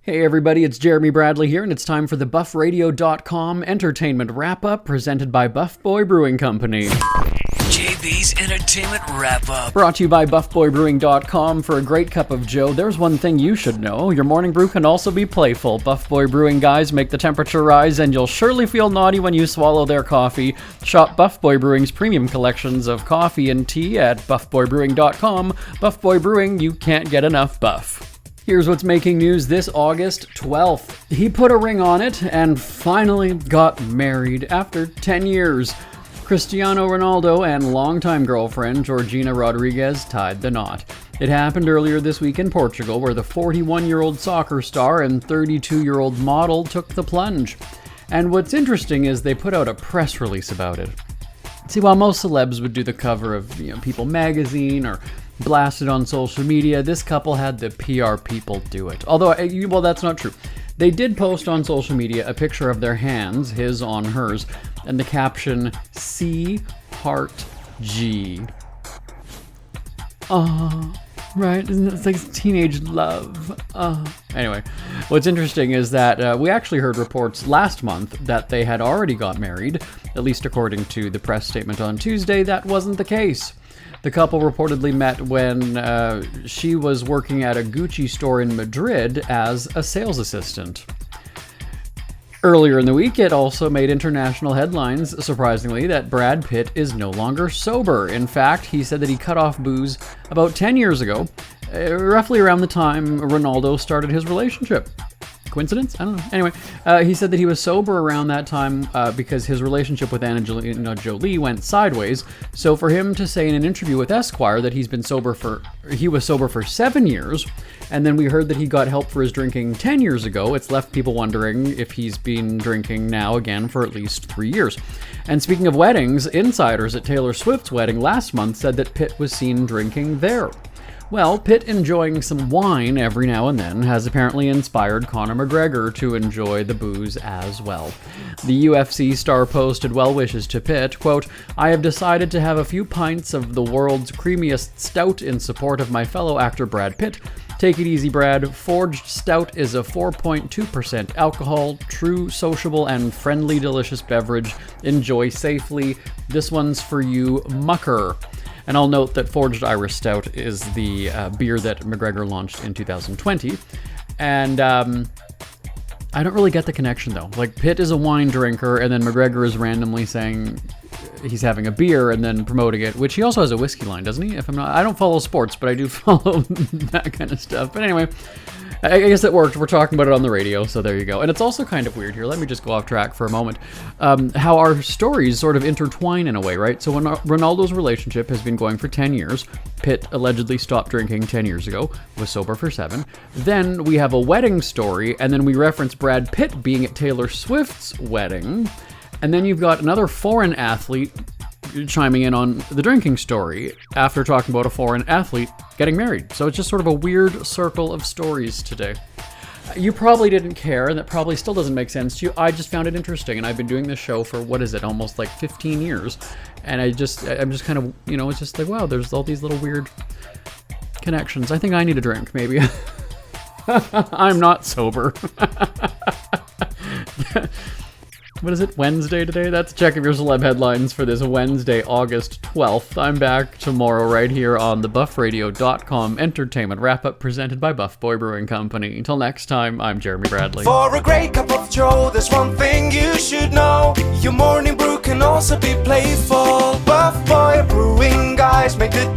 Hey everybody, it's Jeremy Bradley here, and it's time for the BuffRadio.com entertainment wrap-up presented by Buff Boy Brewing Company. JB's Entertainment Wrap-Up. Brought to you by BuffBoyBrewing.com. For a great cup of joe, there's one thing you should know. Your morning brew can also be playful. Buff Boy Brewing guys make the temperature rise, and you'll surely feel naughty when you swallow their coffee. Shop Buff Boy Brewing's premium collections of coffee and tea at BuffBoyBrewing.com. Buff Boy Brewing, you can't get enough buff. Here's what's making news this August 12th. He put a ring on it and finally got married after 10 years. Cristiano Ronaldo and longtime girlfriend Georgina Rodriguez tied the knot. It happened earlier this week in Portugal, where the 41-year-old soccer star and 32-year-old model took the plunge. And what's interesting is they put out a press release about it. See, while most celebs would do the cover of People magazine or blast it on social media, this couple had the PR people do it. Although, well, that's not true. They did post on social media a picture of their hands, his on hers, and the caption, C Heart G. Right? It's like teenage love. Anyway, what's interesting is that we actually heard reports last month that they had already got married. At least according to the press statement on Tuesday, that wasn't the case. The couple reportedly met when she was working at a Gucci store in Madrid as a sales assistant. Earlier in the week, it also made international headlines, surprisingly, that Brad Pitt is no longer sober. In fact, he said that he cut off booze about 10 years ago, roughly around the time Ronaldo started his relationship. Coincidence? I don't know. Anyway, he said that he was sober around that time because his relationship with Angelina Jolie went sideways. So for him to say in an interview with Esquire that he was sober for 7 years, and then we heard that he got help for his drinking 10 years ago, it's left people wondering if he's been drinking now again for at least 3 years. And speaking of weddings, insiders at Taylor Swift's wedding last month said that Pitt was seen drinking there. Well, Pitt enjoying some wine every now and then has apparently inspired Conor McGregor to enjoy the booze as well. The UFC star posted well wishes to Pitt, quote, "I have decided to have a few pints of the world's creamiest stout in support of my fellow actor Brad Pitt. Take it easy, Brad. Forged Stout is a 4.2% alcohol, true, sociable, and friendly delicious beverage. Enjoy safely. This one's for you, mucker." And I'll note that Forged Irish Stout is the beer that McGregor launched in 2020. And I don't really get the connection, though. Like, Pitt is a wine drinker, and then McGregor is randomly saying he's having a beer and then promoting it, which he also has a whiskey line, doesn't he? I don't follow sports, but I do follow that kind of stuff. But anyway, I guess it worked. We're talking about it on the radio, so there you go. And it's also kind of weird here. Let me just go off track for a moment. How our stories sort of intertwine in a way, right? So when Ronaldo's relationship has been going for 10 years, Pitt allegedly stopped drinking 10 years ago, was sober for 7. Then we have a wedding story, and then we reference Brad Pitt being at Taylor Swift's wedding. And then you've got another foreign athlete chiming in on the drinking story after talking about a foreign athlete getting married. So it's just sort of a weird circle of stories today. You probably didn't care, and that probably still doesn't make sense to you. I just found it interesting, and I've been doing this show for, almost like 15 years. And I'm just kind of, it's just like, wow, there's all these little weird connections. I think I need a drink, maybe. I'm not sober. What is it, Wednesday today? That's a check of your celeb headlines for this Wednesday, August 12th. I'm back tomorrow right here on the BuffRadio.com entertainment wrap-up presented by Buff Boy Brewing Company. Until next time, I'm Jeremy Bradley. For a great cup of joe, there's one thing you should know. Your morning brew can also be playful. Buff Boy Brewing guys make the